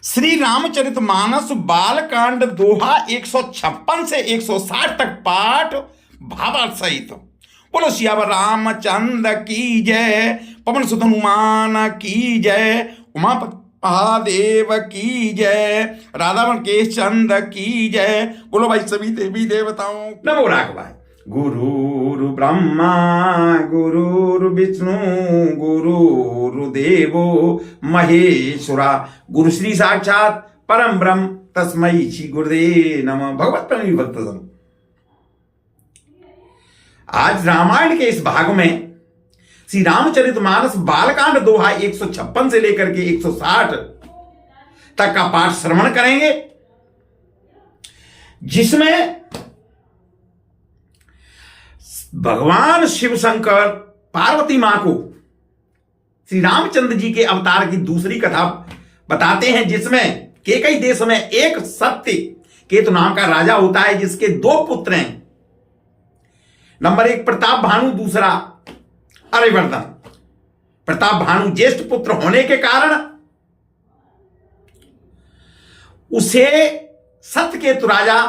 श्री रामचरितमानस बालकांड दोहा 156 से 160 तक पाठ भावार्थ सहित। बोलो सियावर रामचंद्र की जय, पवन सुत हनुमान की जय, उमापति महादेव की जय, राधावन केश चंद की जय। बोलो भाई सभी देवी देवताओं नमो राघवाय। गुरुर् ब्रह्मा गुरुर्विष्णु गुरुर्देवो महेश्वरा, गुरु श्री साक्षात परम ब्रह्म तस्मै श्री गुरुदेव नमः। भगवत प्रेमी भक्तजन, आज रामायण के इस भाग में श्री रामचरितमानस बालकांड दोहा 156 से लेकर के 160 तक का पाठ श्रवण करेंगे, जिसमें भगवान शिव शंकर पार्वती मां को श्री रामचंद्र जी के अवतार की दूसरी कथा बताते हैं, जिसमें केकई देश में एक सत्य केतु नाम का राजा होता है, जिसके दो पुत्र हैं। नंबर 1 प्रताप भानु, दूसरा अरिवर्धन। प्रताप भानु ज्येष्ठ पुत्र होने के कारण उसे सत्यकेतु राजा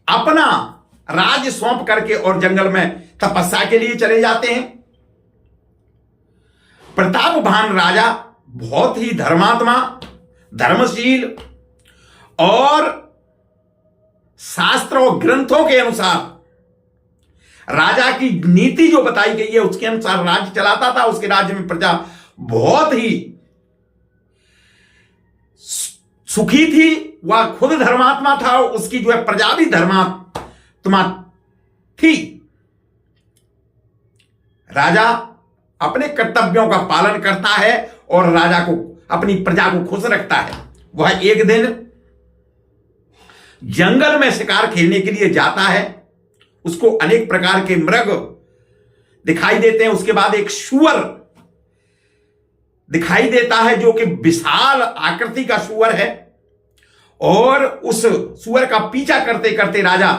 अपना राज्य सौंप करके और जंगल में तपस्या के लिए चले जाते हैं। प्रताप भान राजा बहुत ही धर्मात्मा, धर्मशील और शास्त्र और ग्रंथों के अनुसार राजा की नीति जो बताई गई है उसके अनुसार राज्य चलाता था। उसके राज्य में प्रजा बहुत ही सुखी थी, वह खुद धर्मात्मा था, उसकी जो है प्रजा भी धर्मात्मा थी। राजा अपने कर्तव्यों का पालन करता है और राजा को, अपनी प्रजा को खुश रखता है। वह एक दिन जंगल में शिकार खेलने के लिए जाता है। उसको अनेक प्रकार के मृग दिखाई देते हैं। उसके बाद एक सूअर दिखाई देता है, जो कि विशाल आकृति का सूअर है, और उस सूअर का पीछा करते करते राजा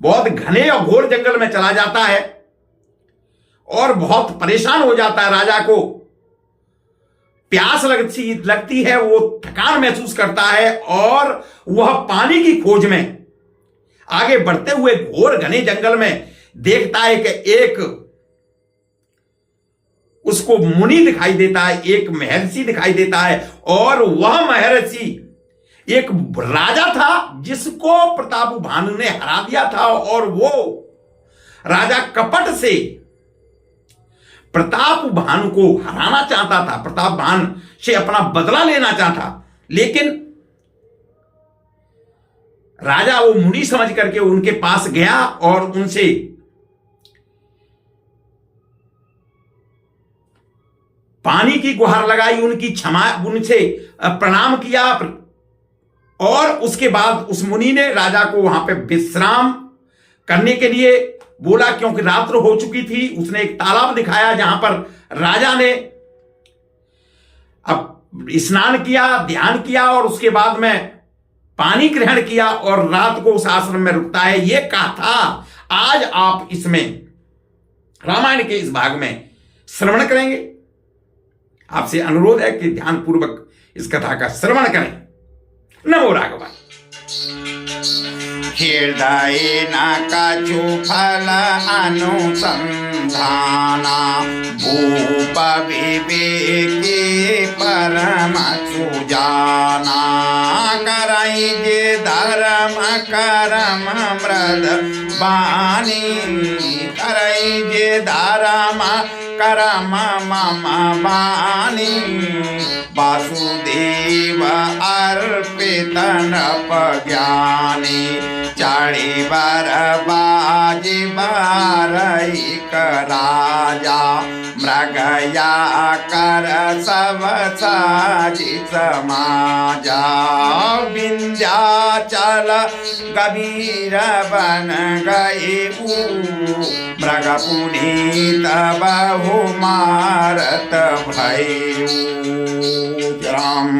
बहुत घने और घोर जंगल में चला जाता है और बहुत परेशान हो जाता है। राजा को प्यास लगती है, वो थकान महसूस करता है और वह पानी की खोज में आगे बढ़ते हुए घोर घने जंगल में देखता है कि एक उसको मुनि दिखाई देता है, एक महर्षि दिखाई देता है, और वह महर्षि एक राजा था जिसको प्रताप भानु ने हरा दिया था, और वो राजा कपट से प्रताप भानु को हराना चाहता था, प्रताप भानु से अपना बदला लेना चाहता। लेकिन राजा वो मुनि समझ करके उनके पास गया और उनसे पानी की गुहार लगाई, उनकी क्षमा, उनसे प्रणाम किया, और उसके बाद उस मुनि ने राजा को वहां पे विश्राम करने के लिए बोला, क्योंकि रात्र हो चुकी थी। उसने एक तालाब दिखाया जहां पर राजा ने अब स्नान किया, ध्यान किया, और उसके बाद में पानी ग्रहण किया और रात को उस आश्रम में रुकता है। यह कथा आज आप इसमें रामायण के इस भाग में श्रवण करेंगे। आपसे अनुरोध है कि ध्यानपूर्वक इस कथा का श्रवण करें। नमो राघवाय। हृदय न कछु फल अनुसंधाना, भूप विवेके परम सुजाना। करई जे धर्म करम मृद बानी, करई जे धर्म करम मम बानी। वासुदेव अर्पित नृप ज्ञानी, चढ़ी बर बाजी बारैक राजा। मृगया कर सब साजी समाजा, विंध्याचल कबीर बन गए। मृग पुनीत बहु मारत भयऊ। राम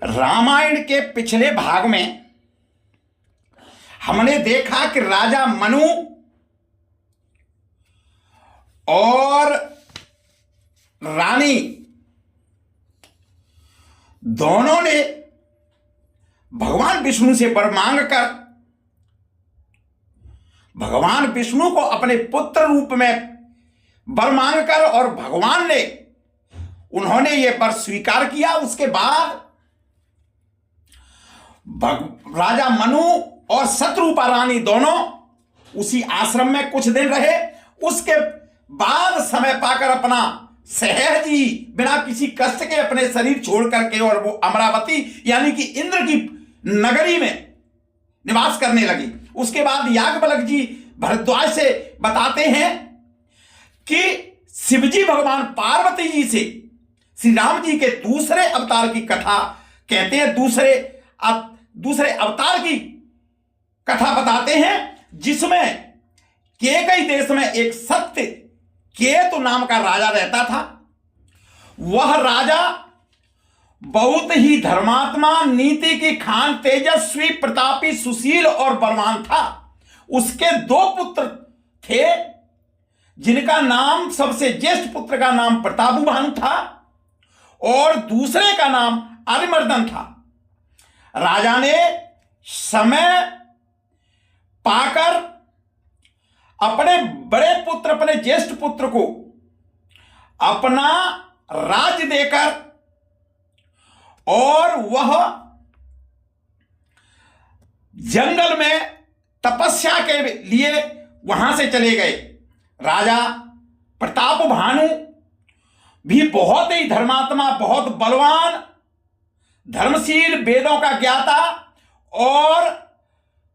रामायण के पिछले भाग में हमने देखा कि राजा मनु और रानी दोनों ने भगवान विष्णु से वर मांग कर भगवान विष्णु को अपने पुत्र रूप में वर मांग कर और भगवान ने उन्होंने ये वर स्वीकार किया। उसके बाद राजा मनु और शत्रुपा रानी दोनों उसी आश्रम में कुछ दिन रहे। उसके बाद समय पाकर अपना सहज ही बिना किसी कष्ट के अपने शरीर छोड़ करके और वो अमरावती यानी कि इंद्र की नगरी में निवास करने लगी। उसके बाद याज्ञवल्क्य जी भरद्वाज से बताते हैं कि शिवजी भगवान पार्वती जी से श्री राम जी के दूसरे अवतार की कथा कहते हैं, दूसरे अवतार की कथा बताते हैं, जिसमें केकई देश में एक सत्य केतु नाम का राजा रहता था। वह राजा बहुत ही धर्मात्मा, नीति की खान, तेजस्वी, प्रतापी, सुशील और बलवान था। उसके 2 पुत्र थे, जिनका नाम, सबसे ज्येष्ठ पुत्र का नाम प्रतापु भानु था और दूसरे का नाम अरिमर्दन था। राजा ने समय पाकर अपने बड़े पुत्र, अपने ज्येष्ठ पुत्र को अपना राज्य देकर और वह जंगल में तपस्या के लिए वहां से चले गए। राजा प्रताप भानु भी बहुत ही धर्मात्मा, बहुत बलवान, धर्मशील, वेदों का ज्ञाता और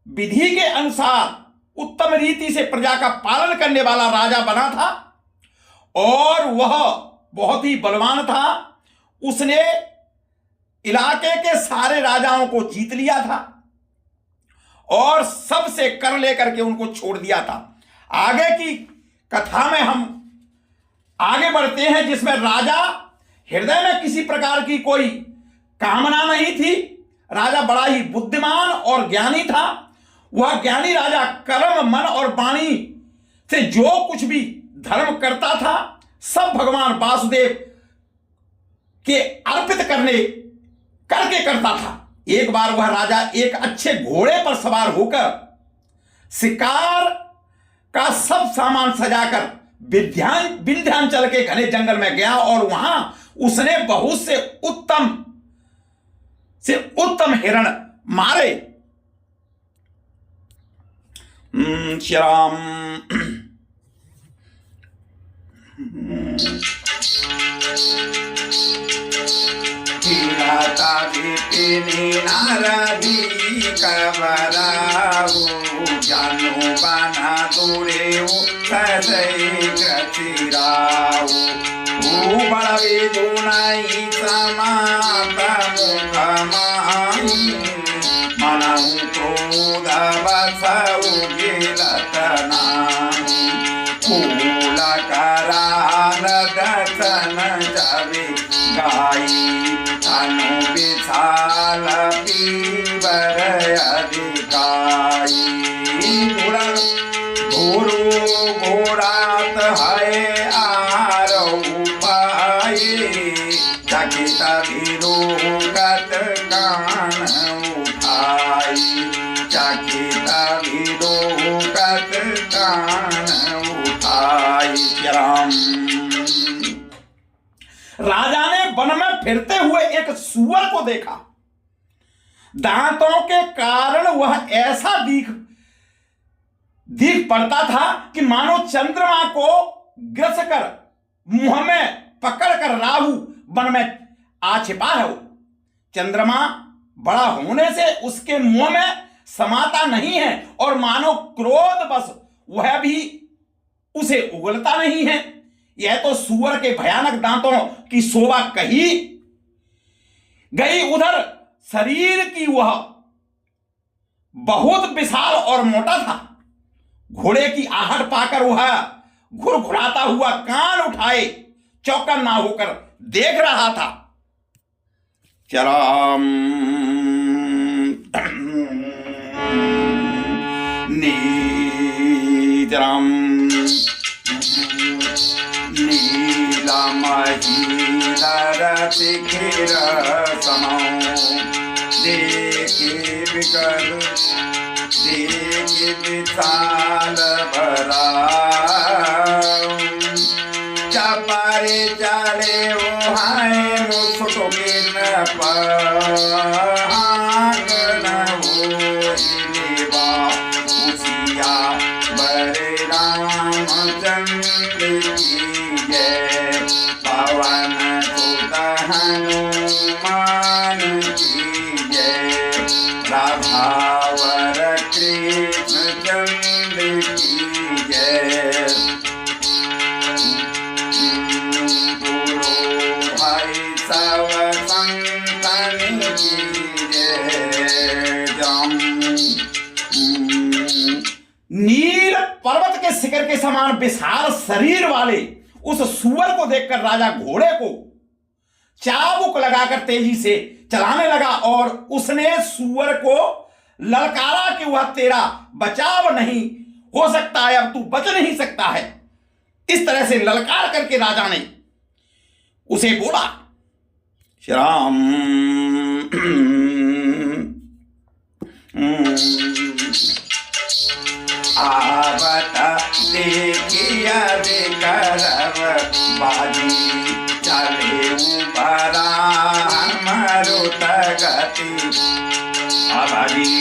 विधि के अनुसार उत्तम रीति से प्रजा का पालन करने वाला राजा बना था और वह बहुत ही बलवान था। उसने इलाके के सारे राजाओं को जीत लिया था और सबसे कर लेकर के उनको छोड़ दिया था। आगे की कथा में हम आगे बढ़ते हैं, जिसमें राजा हृदय में किसी प्रकार की कोई कामना नहीं थी। राजा बड़ा ही बुद्धिमान और ज्ञानी था। वह ज्ञानी राजा कर्म, मन और वाणी से जो कुछ भी धर्म करता था सब भगवान वासुदेव के अर्पित करके करता था। एक बार वह राजा एक अच्छे घोड़े पर सवार होकर शिकार का सब सामान सजाकर विंध्याचल के घने जंगल में गया और वहां उसने बहुत से उत्तम हिरण मारे। श्री राम। नारदी कबराऊ जानो बना तोरे ग्रचिराऊ बड़े दुनाई समात मुखमाई मनाऊ क्रोध बसऊ गिरतनामी फूल करान दर्शन जबे गाई अनु विशाल पीवर अधिकारी गुरु घोड़ात है आरऊ पाए चकित विरोगत कान उठाई चकित विरोगत कान उठाई। राम। राजा ने वन में फिरते हुए एक सूअर को देखा। दांतों के कारण वह ऐसा दिख पड़ता था कि मानो चंद्रमा को ग्रस कर मुंह में पकड़कर राहु वन में आ छिपा है। चंद्रमा बड़ा होने से उसके मुंह में समाता नहीं है और मानो क्रोध बस वह भी उसे उगलता नहीं है। यह तो सूअर के भयानक दांतों की शोभा कही गई, उधर शरीर की वह बहुत विशाल और मोटा था। घोड़े की आहट पाकर वह घुरघुराता हुआ कान उठाए चौकन्ना होकर देख रहा था। चराम नीतरम नीलमहीधर शिखिर समौ देखि विकल देखि विशाल भराऊ चपरे चले ओहाय मुसुटो न पागन हो लेवा उसिया बरे रामचंद्र की जय पवन सुत हनुमान की जय राधावर कृष्ण चंद्र की जय भाई सब संतन की नील पर्वत के शिखर के समान विशाल शरीर वाले उस सुअर को देखकर राजा घोड़े को चाबुक लगाकर तेजी से चलाने लगा और उसने सुअर को ललकारा कि वह तेरा बचाव नहीं हो सकता है, अब तू बच नहीं सकता है। इस तरह से ललकार करके राजा ने उसे बोला, श्री राम आवत देखिया करव बाजी चले बरा मरुत गति आबाजी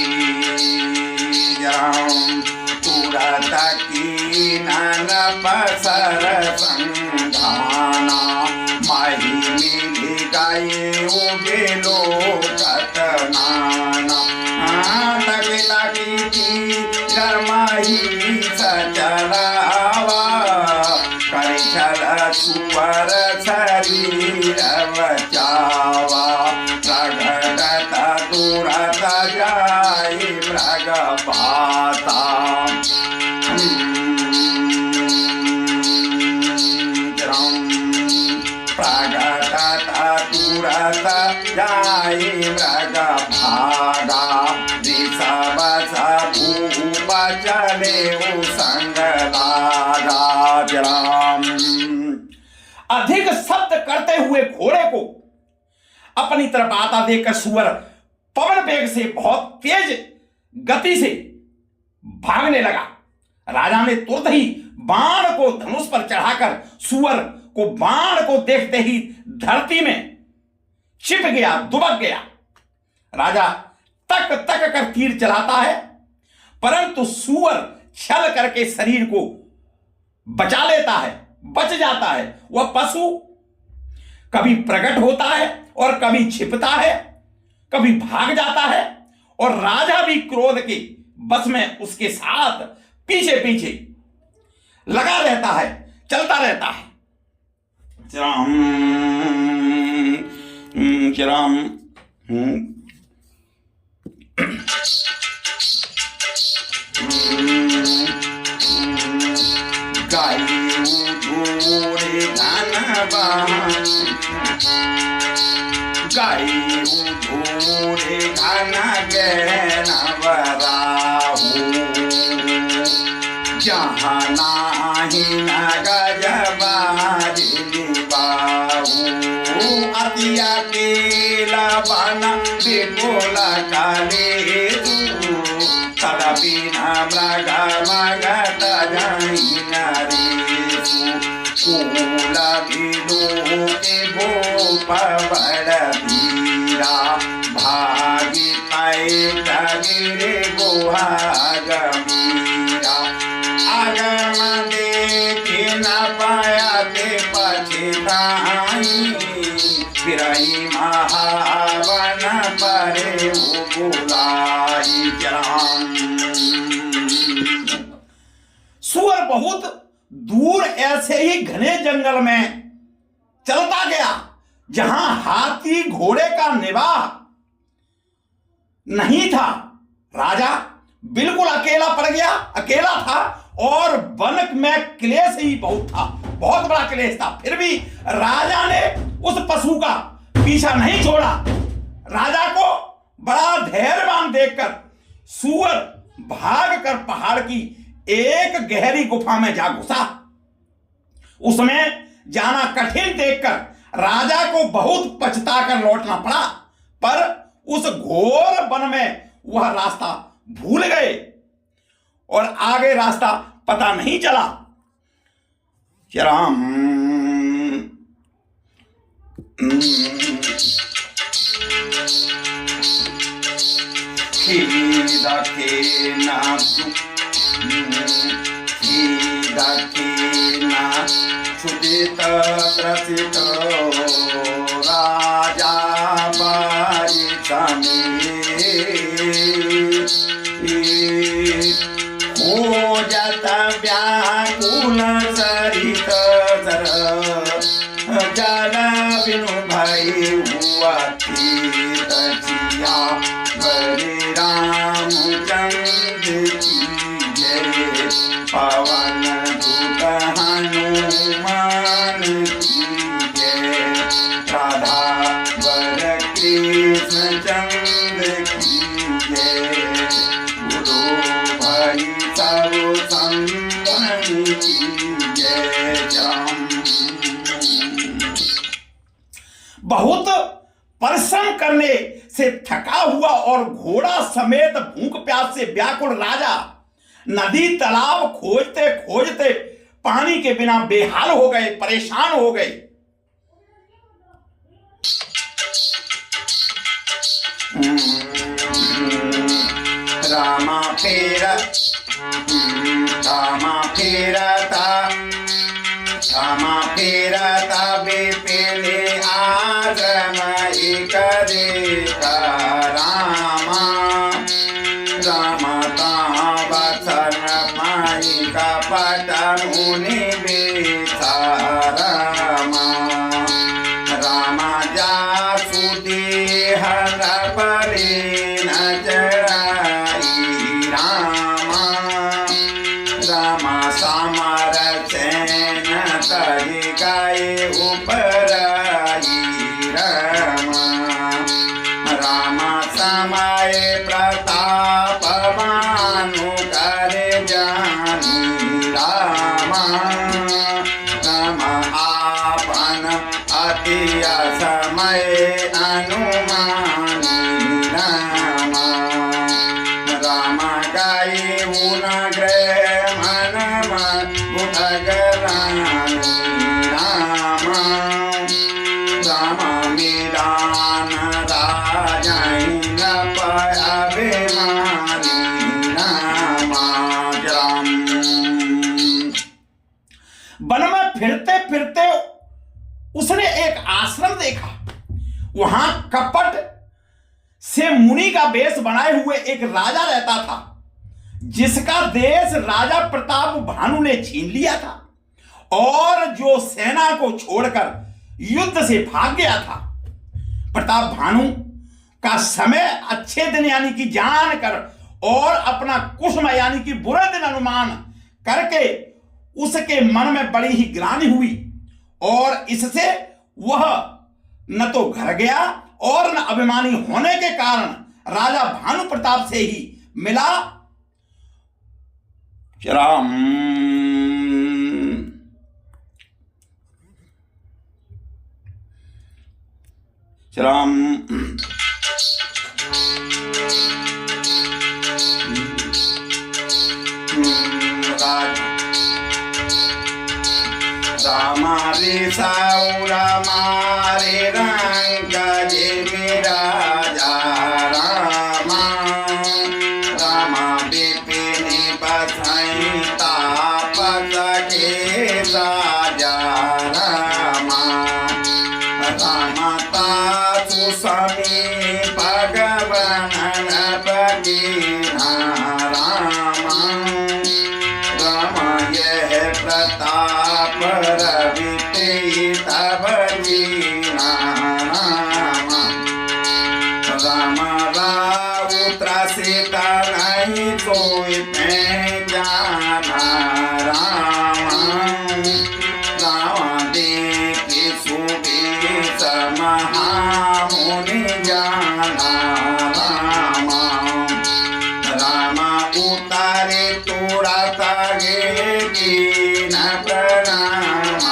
तुरत की नन पसर संधाना माही मिली गाये उगे लोकत नाना लगी थी गरमाही सचरावा करिछल सुवर शरीर बचावा प्रगटत तुरत जाय मृग पाता प्रगटत तुरत जाय मृग भागा ऋषभ भूप चले संग लागा राम। अधिक शब्द करते हुए घोड़े को अपनी तरफ आता देखकर सुअर पवन वेग से बहुत तेज गति से भागने लगा। राजा ने तुरंत ही बाण को धनुष पर चढ़ाकर सुअर को बाण को देखते ही धरती में छिप गया, दुबक गया। राजा तक तक कर तीर चलाता है, परंतु सुअर छल करके शरीर को बचा लेता है, बच जाता है। वह पशु कभी प्रकट होता है और कभी छिपता है, कभी भाग जाता है, और राजा भी क्रोध के बस में उसके साथ पीछे पीछे लगा रहता है, चलता रहता है। राम राम गाई उधोरे धनबा गाई उधोरे धन गहन बराहू जहाँ नाही न गजबारी बाहू अतिया केला बना विपुल काले तदपि न मृग मगत जाई नरेशु कूल विलोके भूप बड़ धीरा भागी पैठ गिरे गुहा गमीरा अगम देखि न पाया ते पछताई फिरई महावन परे बुलाई जाम। सुअर बहुत दूर ऐसे ही घने जंगल में चलता गया जहां हाथी घोड़े का निवाह नहीं था। राजा बिल्कुल अकेला पड़ गया, अकेला था, और वन में क्लेश ही बहुत था, बहुत बड़ा क्लेश था। फिर भी राजा ने उस पशु का पीछा नहीं छोड़ा। राजा को बड़ा धैर्यवान देखकर सुअर भागकर पहाड़ की एक गहरी गुफा में जा घुसा। उसमें जाना कठिन देखकर राजा को बहुत पछताकर लौटना पड़ा, पर उस घोर वन में वह रास्ता भूल गए और आगे रास्ता पता नहीं चला। राम छुटित त्रसित राजा बारी खोजत व्याकुल सरित जल बिनु भई हुआ तजिया बलि रामचंद्र की जय, पवन दूत हनुमान की जय, राधा वर कृष्ण चंद्र की जय, गुरु भाई सब संतन की जय। बहुत परिश्रम करने से थका हुआ और घोड़ा समेत भूख प्यास से व्याकुल राजा नदी तालाब खोजते खोजते पानी के बिना बेहाल हो गए, परेशान हो गए। रामा फेरता बेपेले आगम एक देखा रामा, रामा वचन माई का पट मुनि बेचा रामा, रामा जासु देह परे न चढ़ाई रामा, रामा समर चैन तरी गाये उपराई रामा, रामा समय प्रताप मानु कर जानी रामा, रामा आपन अति समय अनुमानी रामा, रामा गाये उन ग्रह मन उठगरानी रामा, रामा मिलान राजाइन अभिमानी रामा। वन में फिरते फिरते उसने एक आश्रम देखा। वहां कपट से मुनि का वेश बनाए हुए एक राजा रहता था, जिसका देश राजा प्रताप भानु ने छीन लिया था और जो सेना को छोड़कर युद्ध से भाग गया था। प्रताप भानु का समय अच्छे दिन यानी कि जान कर और अपना कुसुम यानी कि बुरे दिन अनुमान करके उसके मन में बड़ी ही ग्लानि हुई और इससे वह न तो घर गया और न अभिमानी होने के कारण राजा भानु प्रताप से ही मिला। राम रामारे साउरा मारे रंग जे मेरा जा रामा, रामा बेपिनी बसाई तापस के साजा रामा, रामा तासु समी भगवन नपकीना रामा, रामा यह प्रताप रविते तब जीना रामा, रामा राउत्र सीता नहीं कोई पहचाना रामा, रामा देखी सुबीस महामुनि जाना रामा, रामा उतारे तुरत गे न प्रणाम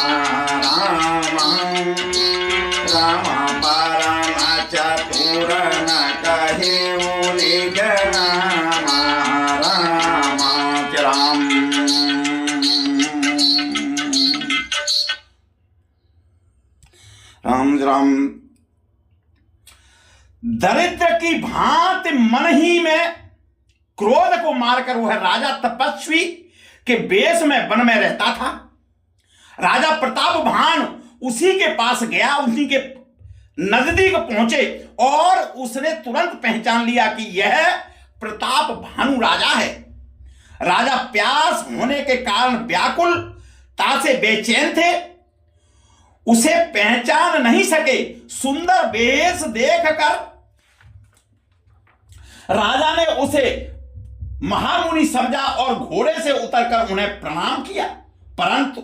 राम। दरिद्र की भांति मन ही में क्रोध को मारकर वह राजा तपस्वी के वेश में वन में रहता था। राजा प्रतापभान उसी के पास गया, उसी के नजदीक पहुंचे और उसने तुरंत पहचान लिया कि यह प्रताप भानु राजा है। राजा प्यास होने के कारण व्याकुलता से बेचैन थे, उसे पहचान नहीं सके। सुंदर वेश देखकर राजा ने उसे महामुनि समझा और घोड़े से उतरकर उन्हें प्रणाम किया, परंतु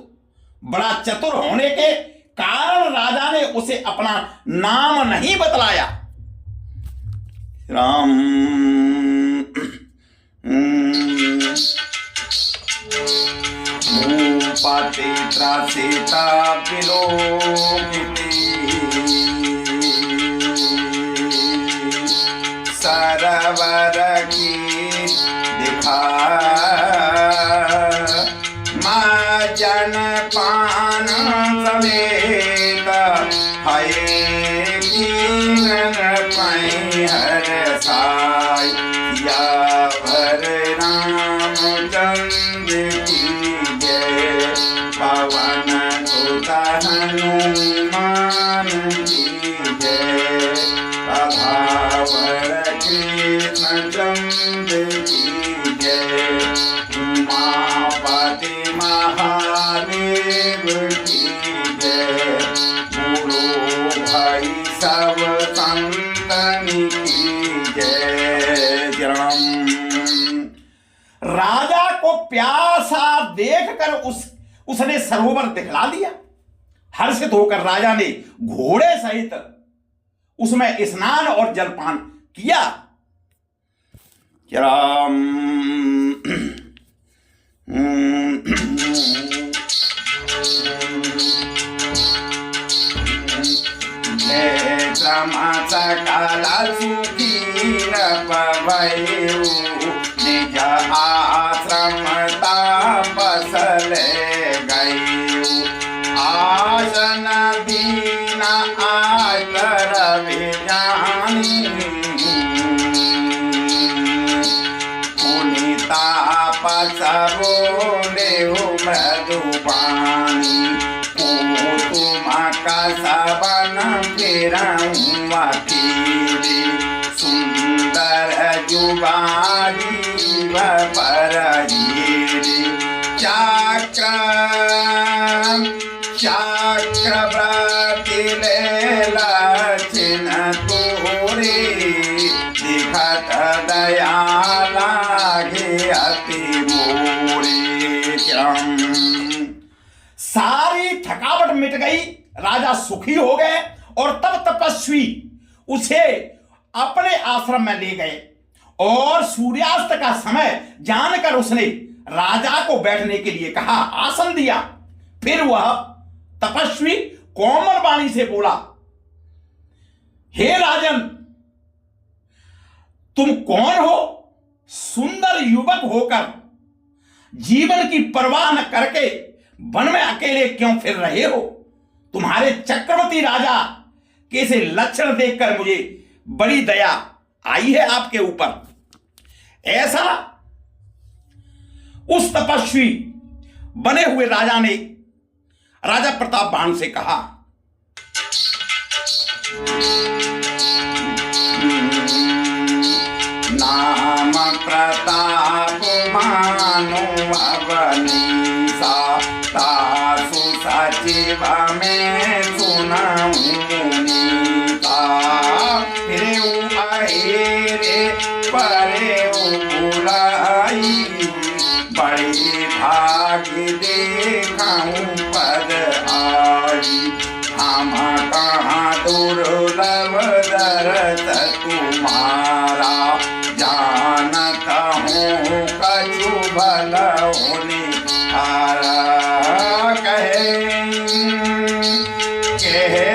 बड़ा चतुर होने के कारण राजा ने उसे अपना नाम नहीं बतलाया। राम। पाते त्रासिता विलोकिते सरवर की दिखा माँ जन पान समेत हय कीन पाई हर साय या भर रामचंद्र की जय पवन सुत हनुमान की जय प्रभावर कृष्णचंद्र की जय उमापति महादेव की जय गुरु भाई सब संतन की जय। राजा को प्यासा देखकर उसने सरोवर दिखला दिया। हर्षित होकर राजा ने घोड़े सहित उसमें स्नान और जलपान किया। राम। सकल सुखी भयु निज आश्रम तापसल गयु आसन दीन आकर विजानी पुनितापस बोले मृदुपानी कसबन फिरती सुंदर जुबानी परहीरी चक्र चक्रवर्ती लक्षण तोरे दिखत दया लागे अति मोरे। सारी थकावट मिट गई, राजा सुखी हो गए और तब तपस्वी उसे अपने आश्रम में ले गए और सूर्यास्त का समय जानकर उसने राजा को बैठने के लिए कहा, आसन दिया। फिर वह तपस्वी कोमल वाणी से बोला, हे राजन, तुम कौन हो? सुंदर युवक होकर जीवन की परवाह न करके वन में अकेले क्यों फिर रहे हो? तुम्हारे चक्रवर्ती राजा के से लक्षण देखकर मुझे बड़ी दया आई है आपके ऊपर। ऐसा उस तपस्वी बने हुए राजा ने राजा प्रतापभान से कहा। नाम प्रताप मानो अवनीसा तासु सचिव में सुनाऊंगा रे रे परे बुलाई बड़ी भाग्य देखाऊं पद आई हम कहाँ दुर्लभ दरद तुम्हारा जानत हूँ कछु भल होने हारा कहे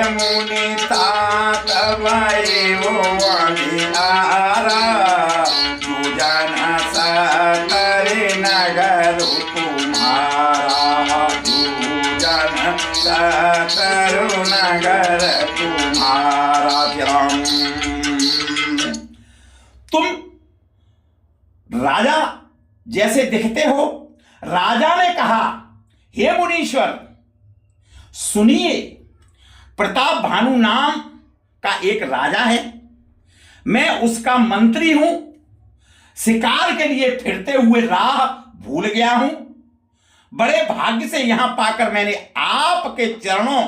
मुनि तात वो अनिहारा दुजन सतरे नगर तुम्हारा दुजन सतर नगर तुम्हारा राम। तुम राजा जैसे दिखते हो। राजा ने कहा, हे मुनीश्वर सुनिए, प्रताप भानु नाम का एक राजा है, मैं उसका मंत्री हूं। शिकार के लिए फिरते हुए राह भूल गया हूं। बड़े भाग्य से यहां पाकर मैंने आपके चरणों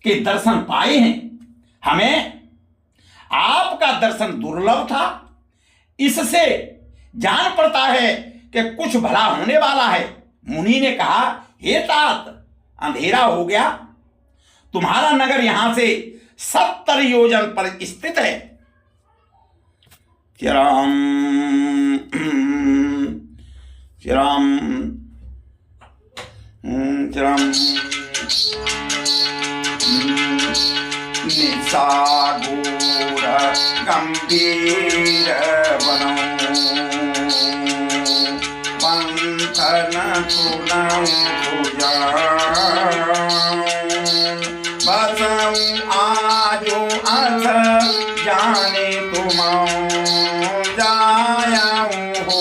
के दर्शन पाए हैं। हमें आपका दर्शन दुर्लभ था, इससे जान पड़ता है कि कुछ भला होने वाला है। मुनि ने कहा, हे तात, अंधेरा हो गया, तुम्हारा नगर यहां से 70 योजन पर स्थित है। राम राम राम। निसागोर गंभीर बनो, पंथन सुनौ बसऊं आजो अस जाने तुम, जायाऊं हो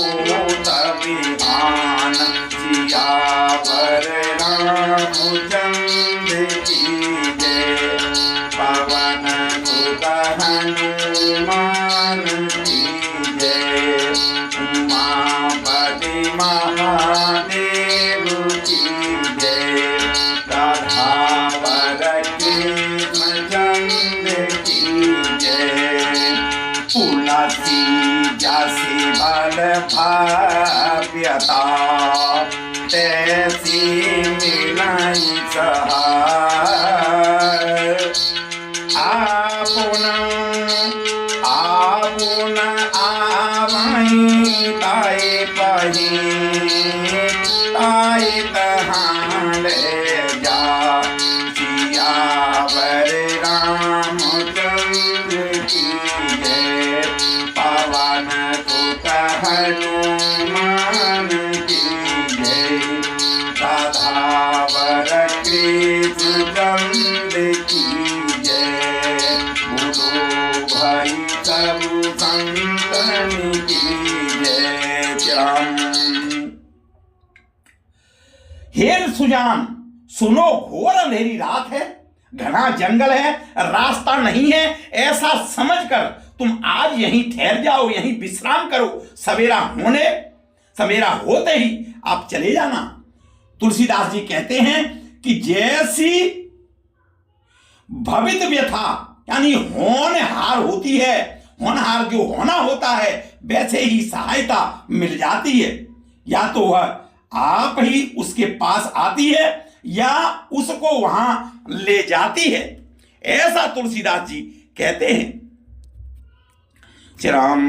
तबिहान, सियावर रामचंद्र की जय। पवन सुत हनुमान की जय। उमापति महादेव की जय। राधावर कृष्णचंद्र की जय। तुलसी जैसी बल भाव्यता, तैसी मिलाई सहाय। आपुन आपुन आवहीं ताए पही, ताए तहां ले जा। सियावर रामचंद्र की जय। पवन सुत हनुमान की जय। राधावर कृष्णचंद्र की जय। बोलो भाई सब संतन की जय। राम। हे सुजान सुनो, घोर अंधेरी रात है, घना जंगल है, रास्ता नहीं है। ऐसा समझकर तुम आज यहीं ठहर जाओ, यहीं विश्राम करो। सवेरा होते ही आप चले जाना। तुलसीदास जी कहते हैं कि जैसी भवित व्यथा यानी होनहार होती है, होनहार जो होना होता है, वैसे ही सहायता मिल जाती है। या तो वह आप ही उसके पास आती है या उसको वहां ले जाती है, ऐसा तुलसीदास जी कहते हैं। राम।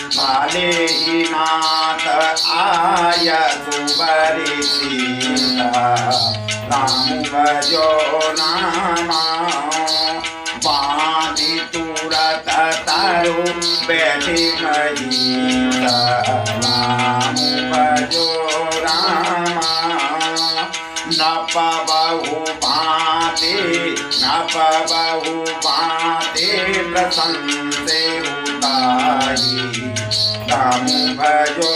काले ही नाथ आय सुबरी सीता, राम भजो नामा। बांधी तुरत तारो बैठे महीता, राम भजो रामा। न पबहु भाते, न पबहु भाते, प्रसन्ने उताई। राम भजो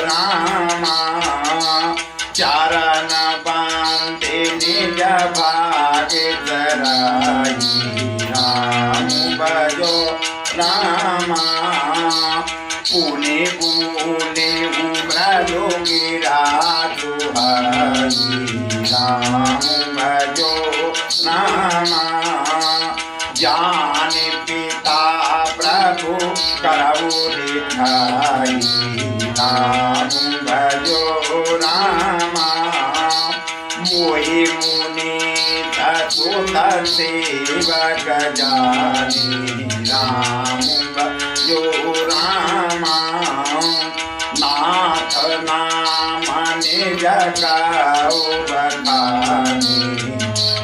रामा। चरण बांधे निज भागे जराई। राम भजो रामा। पुने पुने उम्रो गिरा दुहाई। राम भजो रामा। जान पिता प्रभु करऊ दिखाई। राम भजो रामा। मोहि मुनि तत्व सेवक जानी। राम भजो रामा। नाथ नाम निज गाओ बखानी।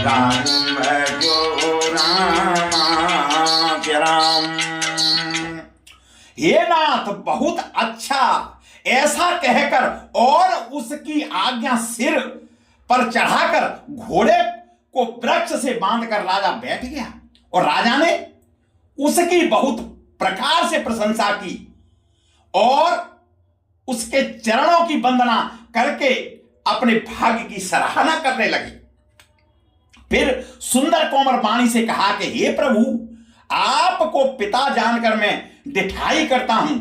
राम भजो रामा। राम। हे नाथ बहुत अच्छा, ऐसा कहकर और उसकी आज्ञा सिर पर चढ़ाकर घोड़े को वृक्ष से बांधकर राजा बैठ गया और राजा ने उसकी बहुत प्रकार से प्रशंसा की और उसके चरणों की वंदना करके अपने भाग्य की सराहना करने लगे। फिर सुंदर कोमल वाणी से कहा कि हे प्रभु, आपको पिता जानकर मैं डिठाई करता हूं।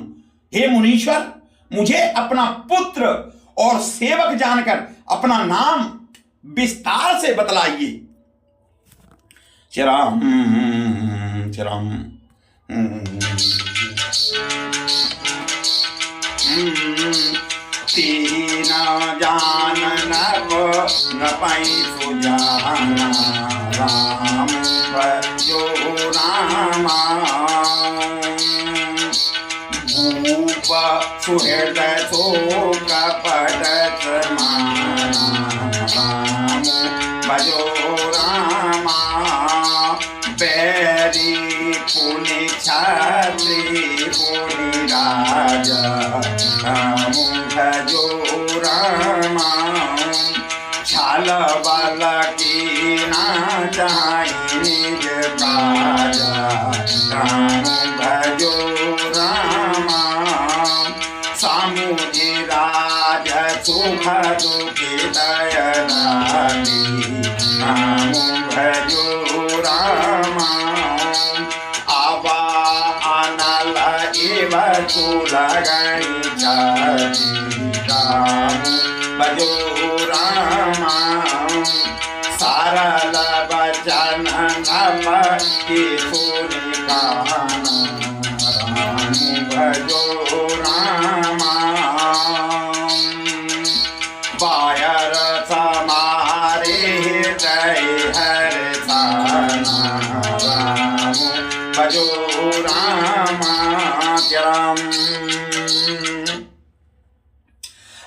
हे मुनीश्वर, मुझे अपना पुत्र और सेवक जानकर अपना नाम विस्तार से बतलाइए। चिरम चिरम तीना जान न पाई सुजाना राम भजो रामा भूप सुहृदय शोक पट समाना राम भजो रामा बैरी पुनि छात्री पुनि राजा राम भजो रामा छाल बल की ना चाहि निज काजा राम भजो रामा सामुझि राज सुख दुखी दयनादि राम भजो रामा आबा अनल इव सुलगणि जाति राम भजो रामा सरल बचन नभ की सुनि काना राम भजो रामा बायर समारे हृदय हरसाना राम भजो रामा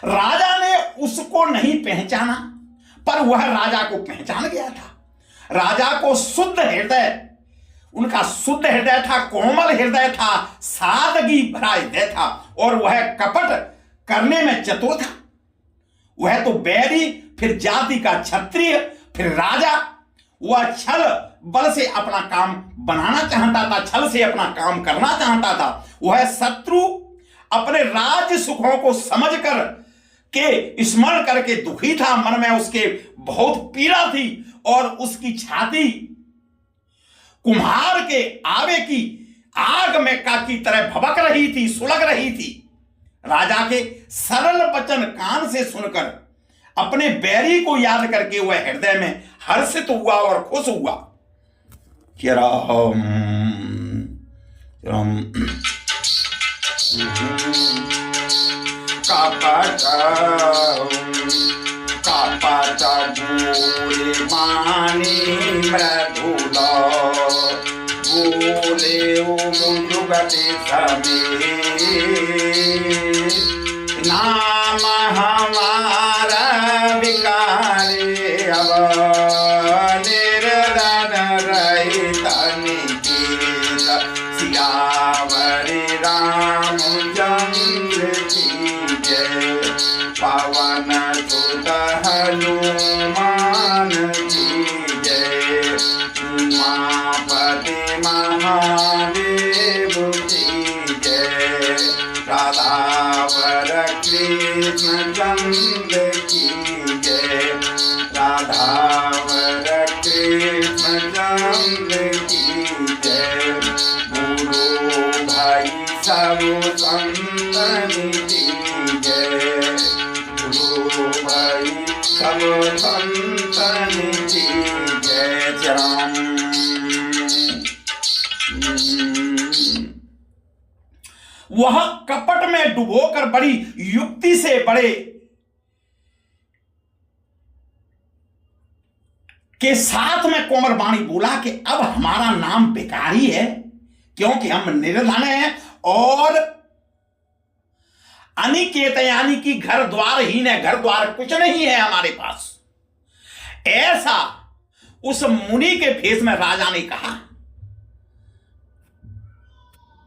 राजा ने उसको नहीं पहचाना, पर वह राजा को पहचान गया था। राजा को शुद्ध हृदय, उनका शुद्ध हृदय था, कोमल हृदय था, सादगी भरा हृदय था और वह कपट करने में चतुर था। वह तो बैरी, फिर जाति का क्षत्रिय, फिर राजा। वह छल बल से अपना काम बनाना चाहता था, छल से अपना काम करना चाहता था। वह शत्रु अपने राज्य सुखों को समझकर के स्मरण करके दुखी था। मन में उसके बहुत पीड़ा थी और उसकी छाती कुम्हार के आवे की आग में का की तरह भभक रही थी, सुलग रही थी। राजा के सरल वचन कान से सुनकर अपने बैरी को याद करके वह हृदय में हर्षित हुआ और खुश हुआ। कपट बोले मानी मृदुला बोले मुगते समे नाम हमारा विकारे अब निर्धन रहित निकेत सियावरी रामचंद्र की जय पवन सुत हनुमान की जय उमापति महादेव की जय राधावर कृष्ण चंद्र की जय राधावर कृष्ण चंद्र की जय गुरु भाई सब संतन की जय गुरु भाई सब संतन की जय राम। वह कपट में डुबोकर बड़ी युक्ति से बड़े के साथ में कोमल वाणी बोला कि अब हमारा नाम बेकारी है, क्योंकि हम निर्धन हैं और अनिकेत यानी कि घर द्वार हीन है, घर द्वार कुछ नहीं है हमारे पास। ऐसा उस मुनि के भेष में राजा ने कहा।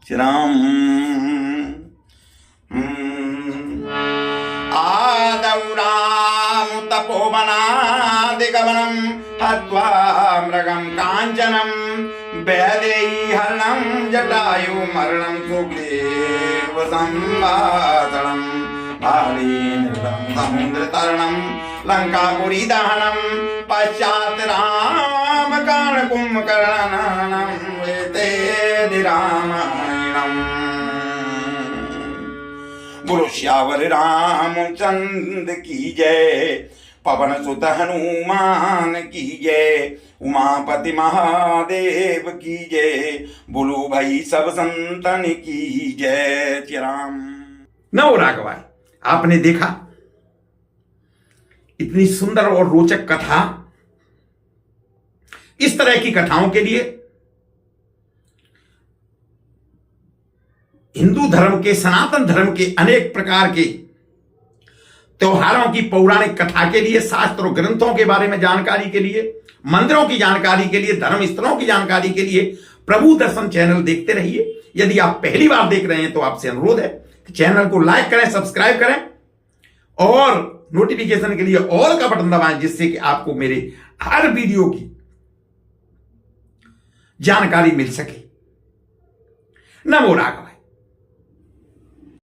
राम महादिगमनं हत्वा मृगं काञ्चनं वैदेही हरणं जटायु मरणं सुग्रीवसंवासनं भालीनिर्दं समुद्रतरणं लङ्कापुरी दहनं पश्चात् रामकाण कुम्भकर्णनं एतेदि रामायणम्। बोलो श्यावर रामचंद्र की जय, पवन सुत हनुमान की जय, उमापति महादेव की जय, बोलो भाई सब संतन की जय। श्री राम। नव राघवाय, आपने देखा इतनी सुंदर और रोचक कथा। इस तरह की कथाओं के लिए हिंदू धर्म के, सनातन धर्म के अनेक प्रकार के त्योहारों की पौराणिक कथा के लिए, शास्त्रों ग्रंथों के बारे में जानकारी के लिए, मंदिरों की जानकारी के लिए, धर्म स्थलों की जानकारी के लिए प्रभु दर्शन चैनल देखते रहिए। यदि आप पहली बार देख रहे हैं तो आपसे अनुरोध है कि चैनल को लाइक करें, सब्सक्राइब करें और नोटिफिकेशन के लिए ऑल का बटन दबाएं, जिससे कि आपको मेरे हर वीडियो की जानकारी मिल सके। नमो राघव।